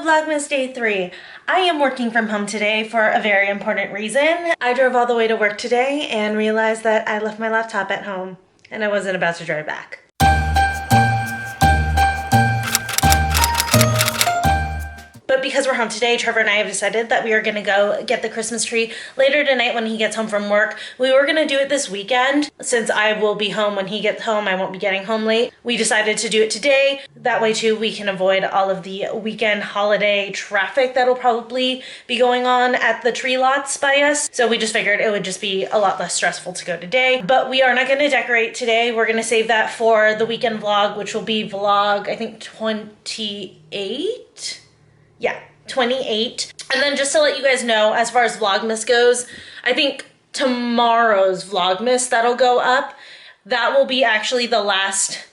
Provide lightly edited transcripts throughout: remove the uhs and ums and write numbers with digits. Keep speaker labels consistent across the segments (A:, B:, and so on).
A: Hello Vlogmas Day 3. I am working from home today for a very important reason. I drove all the way to work today and realized that I left my laptop at home and I wasn't about to drive back. But because we're home today, Trevor and I have decided that we are gonna go get the Christmas tree later tonight when he gets home from work. We were gonna do it this weekend. Since I will be home when he gets home, I won't be getting home late. We decided to do it today. That way too, we can avoid all of the weekend holiday traffic that'll probably be going on at the tree lots by us. So we just figured it would just be a lot less stressful to go today. But we are not gonna decorate today. We're gonna save that for the weekend vlog, which will be vlog, I think 28? Yeah, 28. And then just to let you guys know, as far as Vlogmas goes, I think tomorrow's Vlogmas that'll go up, that will be actually the last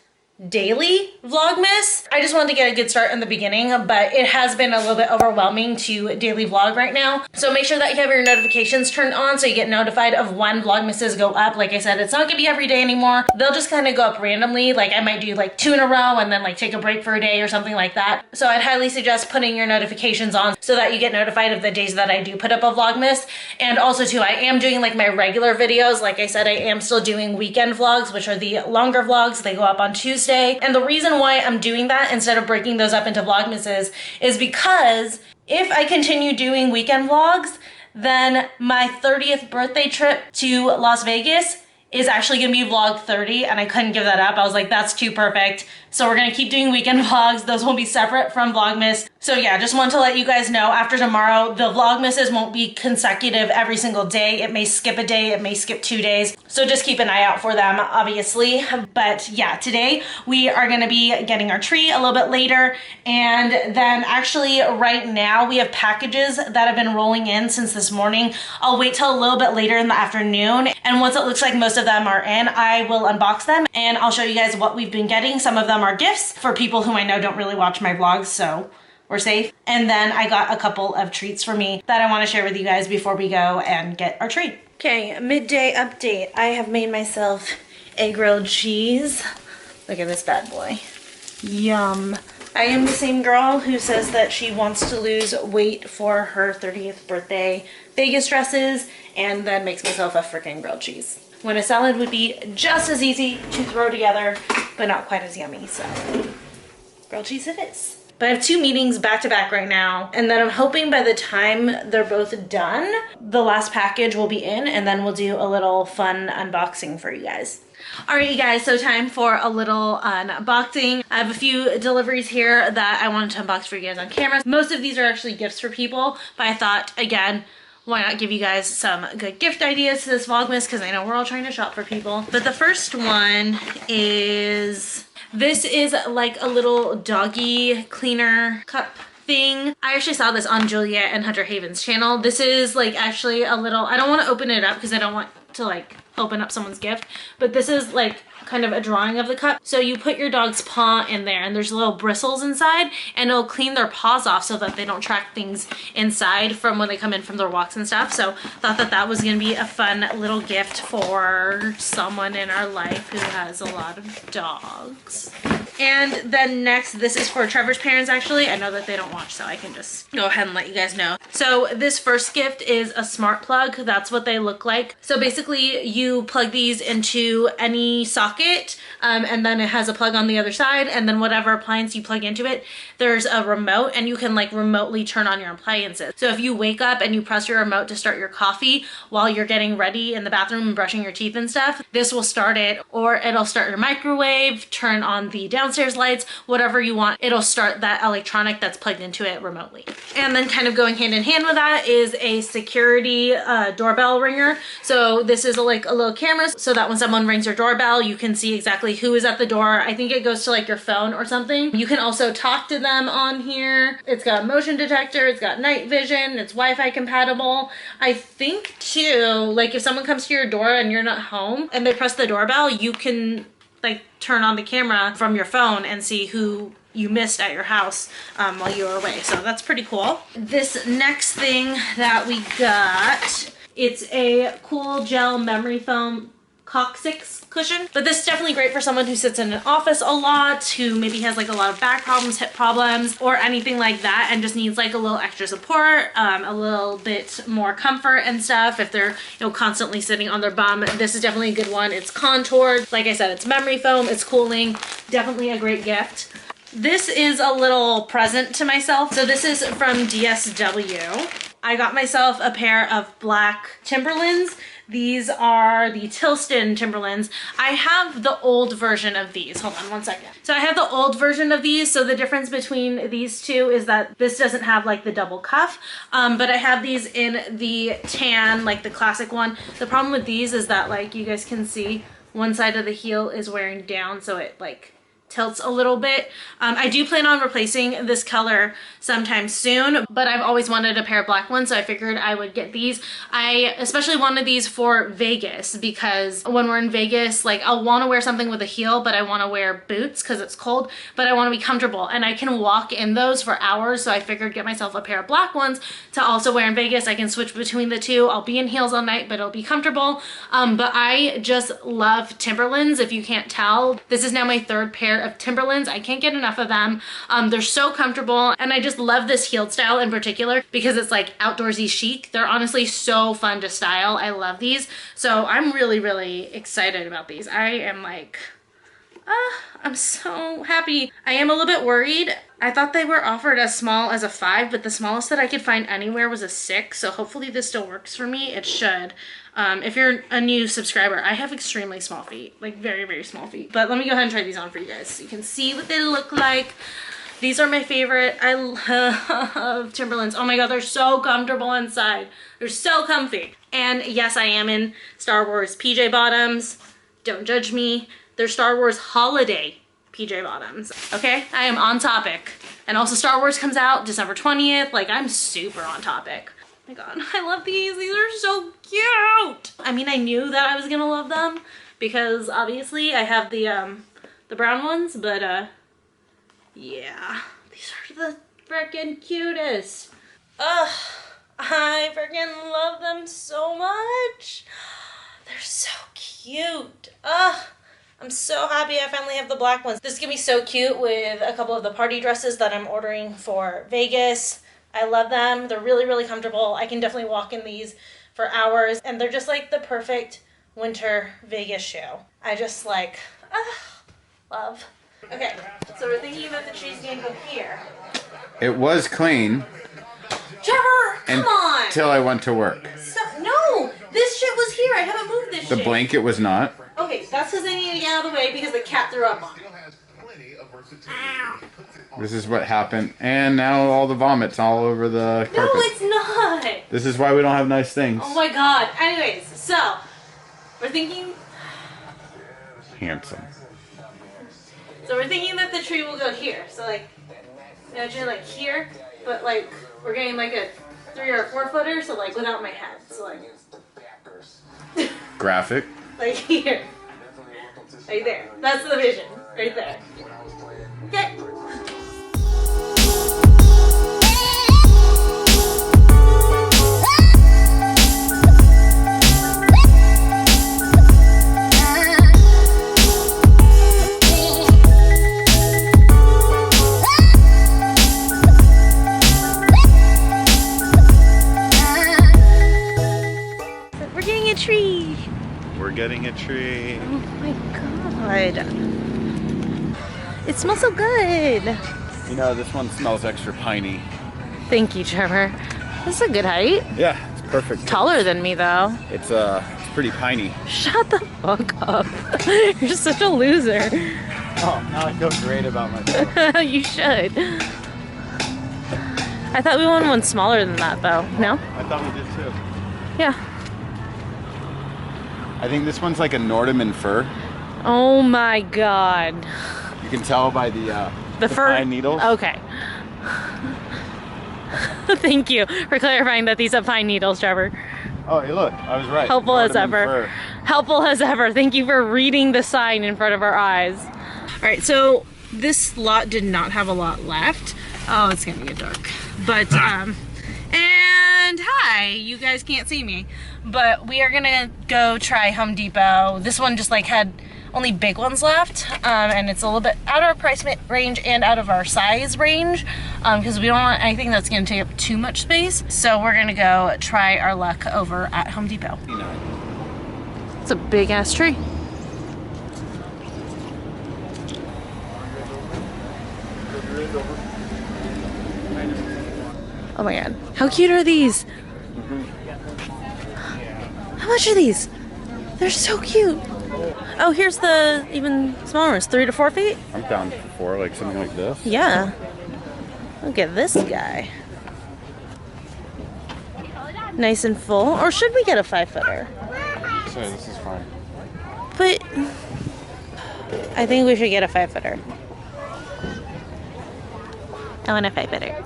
A: daily Vlogmas. I just wanted to get a good start in the beginning, but it has been a little bit overwhelming to daily vlog right now. So make sure that you have your notifications turned on so you get notified of when Vlogmases go up. Like I said, it's not gonna be every day anymore. They'll just kind of go up randomly. Like I might do like 2 in a row and then like take a break for a day or something like that. So I'd highly suggest putting your notifications on so that you get notified of the days that I do put up a Vlogmas. And also too, I am doing like my regular videos. Like I said, I am still doing weekend vlogs, which are the longer vlogs. They go up on Tuesday. And the reason why I'm doing that instead of breaking those up into Vlogmases is because if I continue doing weekend vlogs, then my 30th birthday trip to Las Vegas is actually gonna be vlog 30, and I couldn't give that up. I was like, that's too perfect. So we're gonna keep doing weekend vlogs. Those will be separate from Vlogmas. So yeah, just wanted to let you guys know after tomorrow, the Vlogmases won't be consecutive every single day. It may skip a day, it may skip 2 days. So just keep an eye out for them, obviously. But yeah, today we are gonna be getting our tree a little bit later. And then actually right now we have packages that have been rolling in since this morning. I'll wait till a little bit later in the afternoon. And once it looks like most of them are in, I will unbox them and I'll show you guys what we've been getting. Some of them are gifts for people who I know don't really watch my vlogs, so we're safe. And then I got a couple of treats for me that I want to share with you guys before we go and get our tree. Okay, midday update. I have made myself a grilled cheese. Look at this bad boy. Yum. I am the same girl who says that she wants to lose weight for her 30th birthday Vegas dresses and then makes myself a freaking grilled cheese, when a salad would be just as easy to throw together, but not quite as yummy. So grilled cheese it is. But I have 2 meetings back to back right now, and then I'm hoping by the time they're both done, the last package will be in, and then we'll do a little fun unboxing for you guys. All right, you guys, so time for a little unboxing. I have a few deliveries here that I wanted to unbox for you guys on camera. Most of these are actually gifts for people, but I thought, again, why not give you guys some good gift ideas to this Vlogmas, because I know we're all trying to shop for people. But the first one is, this is like a little doggy cleaner cup thing. I actually saw this on Juliet and Hunter Haven's channel. This is like actually a little, I don't want to open it up because I don't want to like open up someone's gift, but this is like kind of a drawing of the cup. So you put your dog's paw in there and there's little bristles inside, and it'll clean their paws off so that they don't track things inside from when they come in from their walks and stuff. So thought that that was gonna be a fun little gift for someone in our life who has a lot of dogs. And then next, this is for Trevor's parents actually. I know that they don't watch, so I can just go ahead and let you guys know. So this first gift is a smart plug. That's what they look like. So basically you plug these into any socket, and then it has a plug on the other side, and then whatever appliance you plug into it, there's a remote, and you can like remotely turn on your appliances. So if you wake up and you press your remote to start your coffee while you're getting ready in the bathroom and brushing your teeth and stuff, this will start it, or it'll start your microwave, turn on the downstairs lights, whatever you want. It'll start that electronic that's plugged into it remotely. And then kind of going hand in hand with that is a security doorbell ringer. So this is like a little camera so that when someone rings your doorbell, you can see exactly who is at the door. I think it goes to like your phone or something. You can also talk to them on here. It's got a motion detector, it's got night vision, it's Wi-Fi compatible. I think too, like if someone comes to your door and you're not home and they press the doorbell, you can like turn on the camera from your phone and see who you missed at your house while you were away. So that's pretty cool. This next thing that we got, it's a cool gel memory foam coccyx cushion. But this is definitely great for someone who sits in an office a lot, who maybe has like a lot of back problems, hip problems, or anything like that, and just needs like a little extra support, a little bit more comfort and stuff. If they're, you know, constantly sitting on their bum, this is definitely a good one. It's contoured. Like I said, it's memory foam, it's cooling. Definitely a great gift. This is a little present to myself. So this is from DSW. I got myself a pair of black Timberlands. These are the Tilston Timberlands. I have the old version of these. Hold on one second. So I have the old version of these. So the difference between these two is that this doesn't have like the double cuff, but I have these in the tan, like the classic one. The problem with these is that, like you guys can see, one side of the heel is wearing down, so it like tilts a little bit. I do plan on replacing this color sometime soon, but I've always wanted a pair of black ones, so I figured I would get these. I especially wanted these for Vegas because when we're in Vegas, like I'll want to wear something with a heel, but I want to wear boots because it's cold, but I want to be comfortable, and I can walk in those for hours, so I figured get myself a pair of black ones to also wear in Vegas. I can switch between the two. I'll be in heels all night, but it'll be comfortable. But I just love Timberlands. If you can't tell, this is now my third pair of Timberlands. I can't get enough of them. They're so comfortable, and I just love this heeled style in particular because it's like outdoorsy chic. They're honestly so fun to style. I love these. So I'm really, really excited about these. I am like, I'm so happy. I am a little bit worried. I thought they were offered as small as a 5, but the smallest that I could find anywhere was a 6. So hopefully this still works for me. It should. If you're a new subscriber, I have extremely small feet, like very, very small feet. But let me go ahead and try these on for you guys so you can see what they look like. These are my favorite. I love Timberlands. Oh my God, they're so comfortable inside. They're so comfy. And yes, I am in Star Wars PJ bottoms. Don't judge me. They're Star Wars holiday PJ bottoms. Okay, I am on topic. And also Star Wars comes out December 20th. Like, I'm super on topic. Oh my God, I love these. These are so cute. I mean, I knew that I was gonna love them because obviously I have the brown ones, but yeah, these are the freaking cutest. Ugh, I freaking love them so much. They're so cute. Ugh. I'm so happy I finally have the black ones. This is gonna be so cute with a couple of the party dresses that I'm ordering for Vegas. I love them. They're really, really comfortable. I can definitely walk in these for hours, and they're just like the perfect winter Vegas shoe. I just like, love. Okay, so we're thinking that the tree's gonna go here.
B: It was clean.
A: Trevor, come on!
B: Until I went to work.
A: So, no! This shit was here. I haven't moved this shit.
B: The blanket was not.
A: Okay, that's because I need to get out of the way because the cat threw up on it. Ow.
B: This is what happened. And now all the vomits all over the carpet.
A: No, it's not.
B: This is why we don't have nice things.
A: Oh my God. Anyways, so we're thinking.
B: Handsome.
A: So we're thinking that the tree will go here. So like, imagine like here, but like we're getting like a 3 or 4 footer. So like without my head. So like.
B: Graphic.
A: Like here. Right there. That's the vision. Right there. Okay. We're getting a tree.
B: We're getting a tree.
A: Oh my God. It smells so good.
B: You know, this one smells extra piney.
A: Thank you, Trevor. This is a good height.
B: Yeah, it's perfect.
A: Taller than me, though.
B: It's pretty piney.
A: Shut the fuck up. You're such a loser.
B: Oh, now I feel great about myself.
A: You should. I thought we wanted one smaller than that, though. No?
B: I thought we did too.
A: Yeah.
B: I think this one's like a Nordeman fir.
A: Oh my God.
B: You can tell by the
A: fir
B: pine needles.
A: Okay. Thank you for clarifying that these have pine needles, Trevor.
B: Oh, hey, look, I was right.
A: Helpful as ever.
B: Fir.
A: Helpful as ever. Thank you for reading the sign in front of our eyes. All right, so this lot did not have a lot left. Oh, it's gonna get dark. But, and hi, you guys can't see me. But we are gonna go try Home Depot. This one just like had only big ones left, and it's a little bit out of our price range and out of our size range, because we don't want anything that's gonna take up too much space. So we're gonna go try our luck over at Home Depot. It's a big ass tree. Oh my god, how cute are these? How much are these? They're so cute. Oh, here's the even smaller ones, 3 to 4 feet?
B: I'm down for 4, like something like this.
A: Yeah. Look at this guy. Nice and full. Or should we get a 5-footer?
B: Sorry, this is fine.
A: But I think we should get a 5-footer. I want a 5-footer.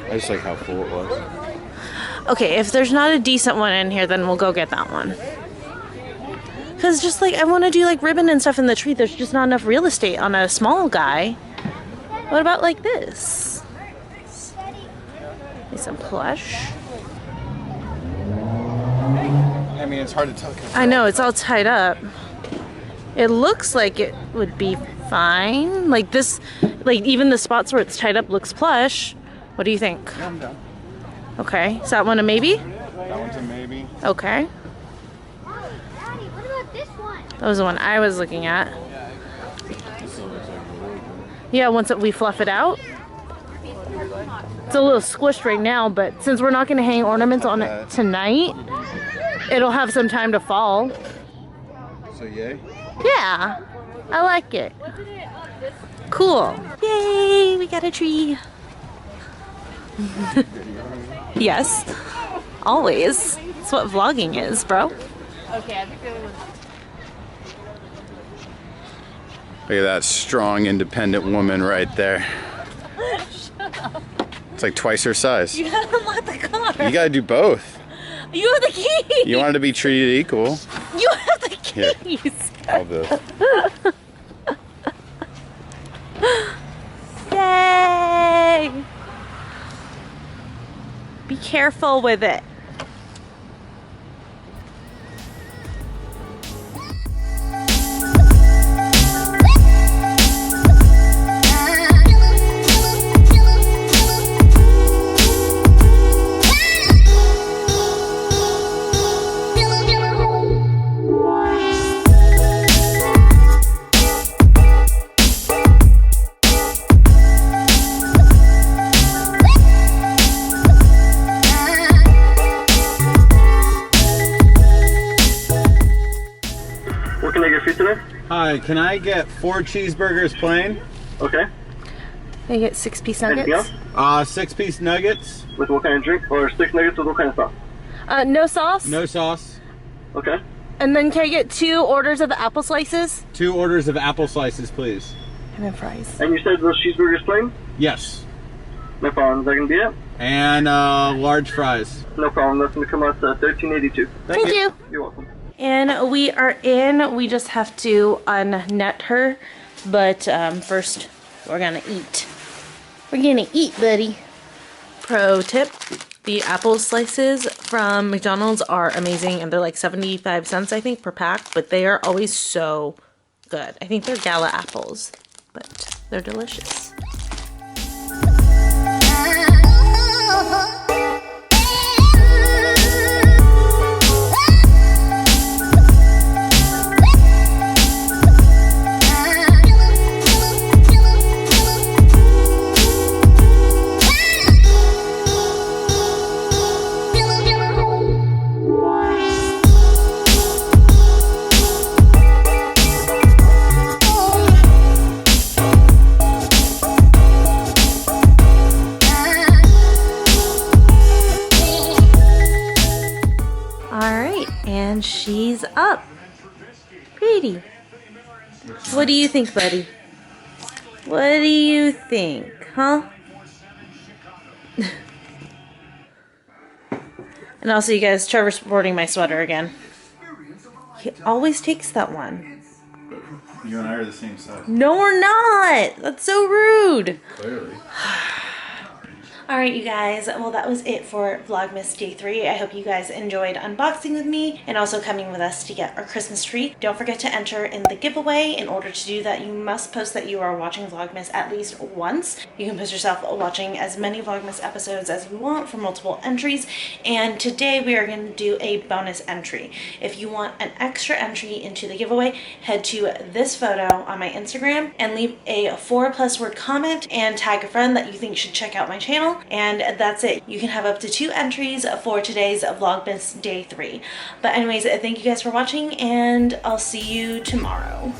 B: I just like how full it was.
A: Okay, if there's not a decent one in here, then we'll go get that one. Because just like, I want to do like ribbon and stuff in the tree. There's just not enough real estate on a small guy. What about like this? Need some plush.
B: I mean, it's hard to tell.
A: I know, it's all tied up. It looks like it would be fine. Like this, like even the spots where it's tied up looks plush. What do you think?
B: Yeah, I'm down.
A: Okay, is that one a maybe?
B: That one's a maybe.
A: Okay.
C: Daddy, what about this one?
A: That was the one I was looking at.
B: This still looks like really good.
A: Yeah, once we fluff it out. It's a little squished right now, but since we're not going to hang ornaments on it tonight, it'll have some time to fall.
B: So yay?
A: Yeah, I like it. Cool. Yay, we got a tree. Yes, always. That's what vlogging is, bro.
C: Okay, I think the other one's...
B: Look at that strong, independent woman right there. It's like twice her size.
A: You gotta unlock the car.
B: You gotta do both.
A: You have the keys.
B: You wanted to be treated equal.
A: You have the keys.
B: All this.
A: Yay! Be careful with it.
B: Hi, can I get 4 cheeseburgers plain?
D: Okay.
A: Can I get 6-piece
D: Anything
A: nuggets?
D: else?
B: 6-piece nuggets.
D: With what kind of drink? Or 6 nuggets with what kind of sauce?
A: No sauce.
B: No sauce.
D: Okay.
A: And then can I get 2 orders of the apple slices?
B: 2 orders of apple slices, please.
A: And then fries.
D: And you said those cheeseburgers plain?
B: Yes.
D: No problem. Is that going to be it?
B: And large fries.
D: No problem. That's going to come out to $13.82.
A: Thank you.
D: You're welcome.
A: And we are in. We just have to unnet her. But first, we're gonna eat. We're gonna eat, buddy. Pro tip. The apple slices from McDonald's are amazing. And they're like 75 cents, I think, per pack. But they are always so good. I think they're gala apples. But they're delicious. And she's up. Pretty. What do you think, buddy? What do you think, huh? And also, you guys, Trevor's sporting my sweater again. He always takes that one.
B: You and I are the same size.
A: No, we're not. That's so rude.
B: Clearly.
A: All right, you guys, well, that was it for Vlogmas Day 3. I hope you guys enjoyed unboxing with me and also coming with us to get our Christmas tree. Don't forget to enter in the giveaway. In order to do that, you must post that you are watching Vlogmas at least once. You can post yourself watching as many Vlogmas episodes as you want for multiple entries. And today we are going to do a bonus entry. If you want an extra entry into the giveaway, head to this photo on my Instagram and leave a 4+ word comment and tag a friend that you think should check out my channel. And that's it. You can have up to 2 entries for today's Vlogmas Day 3. But anyways, thank you guys for watching, and I'll see you tomorrow.